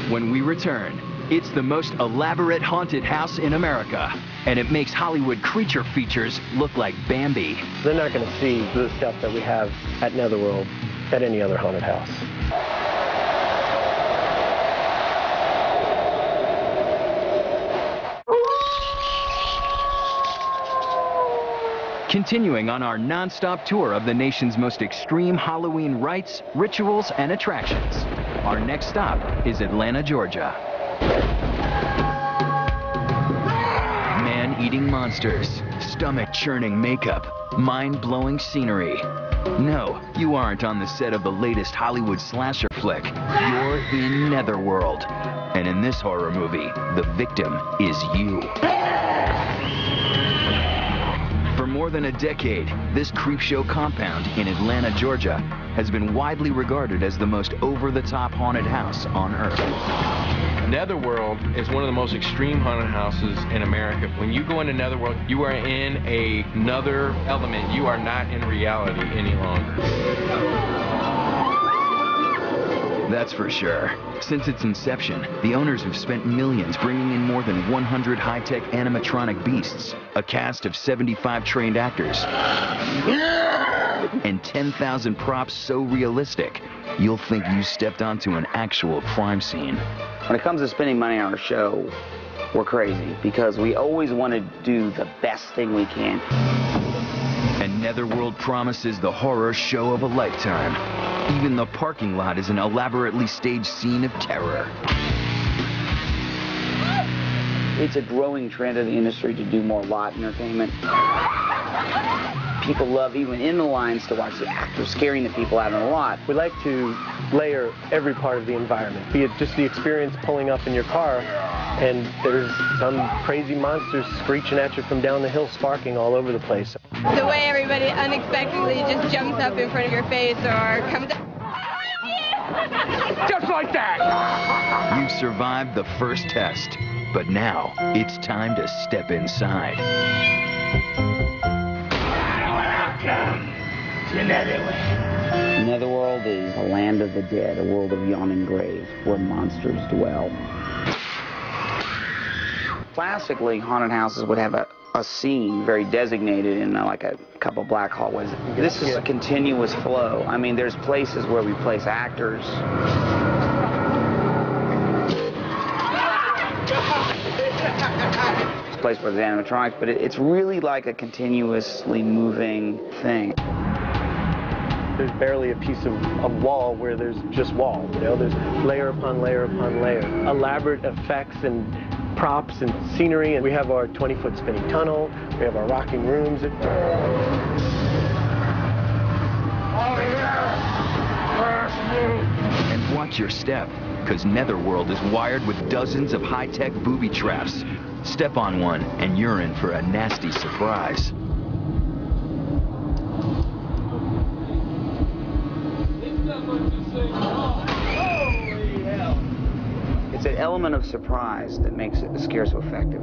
when we return. It's the most elaborate haunted house in America, and it makes Hollywood creature features look like Bambi. They're not going to see the stuff that we have at Netherworld at any other haunted house. Continuing on our non-stop tour of the nation's most extreme Halloween rites, rituals, and attractions. Our next stop is Atlanta, Georgia. Man-eating monsters, stomach-churning makeup, mind-blowing scenery. No, you aren't on the set of the latest Hollywood slasher flick. You're in Netherworld. And in this horror movie, the victim is you. For more than a decade, this creepshow compound in Atlanta, Georgia, has been widely regarded as the most over-the-top haunted house on Earth. Netherworld is one of the most extreme haunted houses in America. When you go into Netherworld, you are in another element. You are not in reality any longer. That's for sure. Since its inception, the owners have spent millions bringing in more than 100 high-tech animatronic beasts, a cast of 75 trained actors, and 10,000 props so realistic, you'll think you stepped onto an actual crime scene. When it comes to spending money on our show, we're crazy because we always want to do the best thing we can. And Netherworld promises the horror show of a lifetime. Even the parking lot is an elaborately staged scene of terror. It's a growing trend in the industry to do more lot entertainment. People love, even in the lines, to watch the actors scaring the people out in the lot. We like to layer every part of the environment, be it just the experience pulling up in your car and there's some crazy monsters screeching at you from down the hill, sparking all over the place. The way everybody unexpectedly just jumps up in front of your face or comes up. Just like that! You've survived the first test, but now it's time to step inside. Welcome to Netherworld. Netherworld is a land of the dead, a world of yawning graves where monsters dwell. Classically, haunted houses would have a scene very designated in like a couple black hallways. This is a continuous flow. I mean, there's places where we place actors. There's a place where there's animatronics, but it's really like a continuously moving thing. There's barely a piece of wall where there's just wall, you know? There's layer upon layer upon layer. Elaborate effects and props and scenery, and we have our 20-foot spinning tunnel, we have our rocking rooms. And watch your step, because Netherworld is wired with dozens of high-tech booby traps. Step on one, and you're in for a nasty surprise. It's an element of surprise that makes the scare so effective.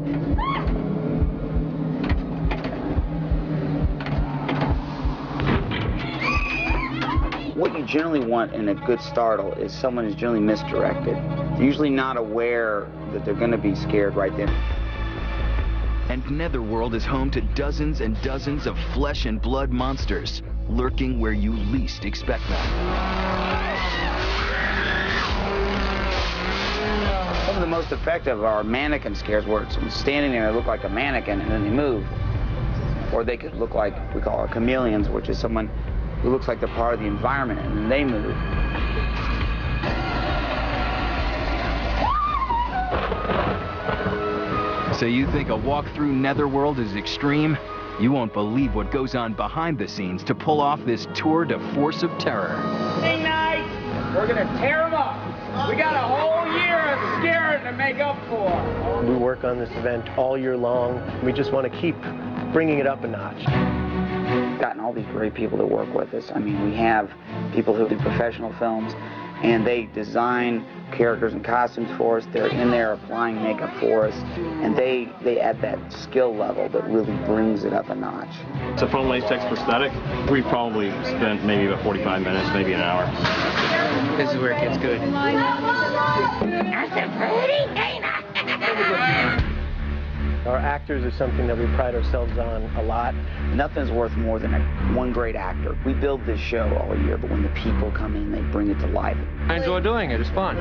What you generally want in a good startle is someone who's generally misdirected. They're usually not aware that they're going to be scared right then. And Netherworld is home to dozens and dozens of flesh and blood monsters, lurking where you least expect them. Some of the most effective are mannequin scares, where someone's standing there and they look like a mannequin and then they move. Or they could look like, we call it chameleons, which is someone who looks like they're part of the environment and then they move. So you think a walk through Netherworld is extreme? You won't believe what goes on behind the scenes to pull off this tour de force of terror. Opening night, we're gonna tear them up. We got a whole year of scaring to make up for. We work on this event all year long. We just want to keep bringing it up a notch. We've gotten all these great people to work with us. I mean, we have people who do professional films. and they design characters and costumes for us. They're in there applying makeup for us, and they add that skill level that really brings it up a notch. It's a foam latex prosthetic. We probably spent maybe about 45 minutes, maybe an hour. This is where it gets good. Our actors are something that we pride ourselves on a lot. Nothing's worth more than one great actor. We build this show all year, but when the people come in, they bring it to life. I enjoy doing it. It's fun.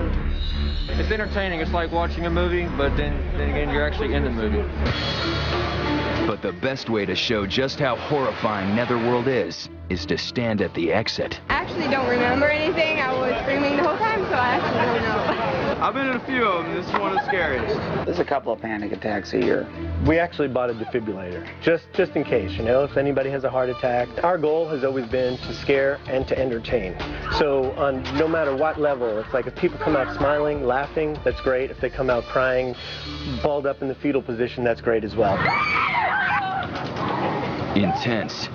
It's entertaining. It's like watching a movie, but then again, you're actually in the movie. But the best way to show just how horrifying Netherworld is to stand at the exit. I actually don't remember anything. I was screaming the whole time, so I actually don't know. I've been in a few of them. This is one of the scariest. There's a couple of panic attacks a year. We actually bought a defibrillator, just in case, you know, if anybody has a heart attack. Our goal has always been to scare and to entertain. So on no matter what level, it's like if people come out smiling, laughing, that's great. If they come out crying, balled up in the fetal position, that's great as well. Intense,